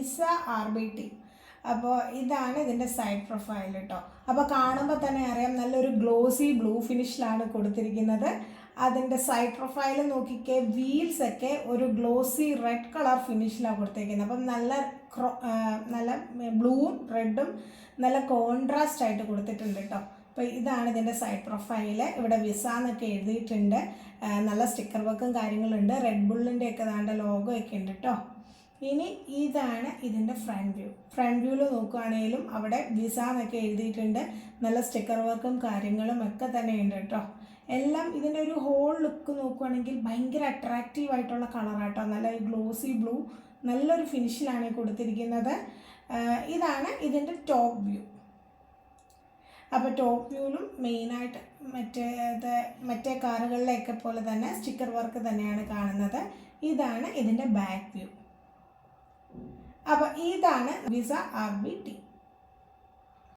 Visa RBT. അപ്പോൾ ഇതാണ് ഇതിൻ്റെ സൈഡ് പ്രൊഫൈൽ കേട്ടോ. അപ്പോൾ കാണുമ്പോൾ തന്നെ അറിയാം നല്ലൊരു ഗ്ലോസി ബ്ലൂ ഫിനിഷിലാണ് കൊടുത്തിരിക്കുന്നത്. അതിൻ്റെ സൈഡ് പ്രൊഫൈൽ നോക്കിക്കേ, വീൽസൊക്കെ ഒരു ഗ്ലോസി റെഡ് കളർ ഫിനിഷിലാണ് കൊടുത്തിരിക്കുന്നത്. അപ്പം നല്ല ബ്ലൂവും റെഡും നല്ല കോൺട്രാസ്റ്റ് ആയിട്ട് കൊടുത്തിട്ടുണ്ട് കേട്ടോ. അപ്പോൾ ഇതാണ് ഇതിൻ്റെ സൈഡ് പ്രൊഫൈല്. ഇവിടെ വിസ എന്നൊക്കെ എഴുതിയിട്ടുണ്ട്. നല്ല സ്റ്റിക്കർ വർക്കും കാര്യങ്ങളുണ്ട്. റെഡ് ബുള്ളിൻ്റെ ഒക്കെ ദാണ്ട ലോഗോ ഒക്കെ ഉണ്ട് കേട്ടോ. ഇനി ഇതാണ് ഇതിൻ്റെ ഫ്രണ്ട് വ്യൂ. ഫ്രണ്ട് വ്യൂവിൽ നോക്കുകയാണെങ്കിലും അവിടെ വിസ എന്നൊക്കെ എഴുതിയിട്ടുണ്ട്. നല്ല സ്റ്റിക്കർ വർക്കും കാര്യങ്ങളും ഒക്കെ തന്നെ ഉണ്ട് കേട്ടോ. എല്ലാം ഇതിൻ്റെ ഒരു ഹോൾ ലുക്ക് നോക്കുകയാണെങ്കിൽ ഭയങ്കര അട്രാക്റ്റീവ് ആയിട്ടുള്ള കളറാട്ടോ. നല്ല ഗ്ലോസി ബ്ലൂ നല്ലൊരു ഫിനിഷിലാണ് കൊടുത്തിരിക്കുന്നത്. ഇതാണ് ഇതിൻ്റെ ടോപ്പ് വ്യൂ. അപ്പോൾ ടോപ്പ് വ്യൂവിലും മെയിനായിട്ട് മറ്റേ കാറുകളിലെയൊക്കെ പോലെ തന്നെ സ്റ്റിക്കർ വർക്ക് തന്നെയാണ് കാണുന്നത്. ഇതാണ് ഇതിൻ്റെ ബാക്ക് വ്യൂ. അപ്പോൾ ഇതാണ് വിസ RBT.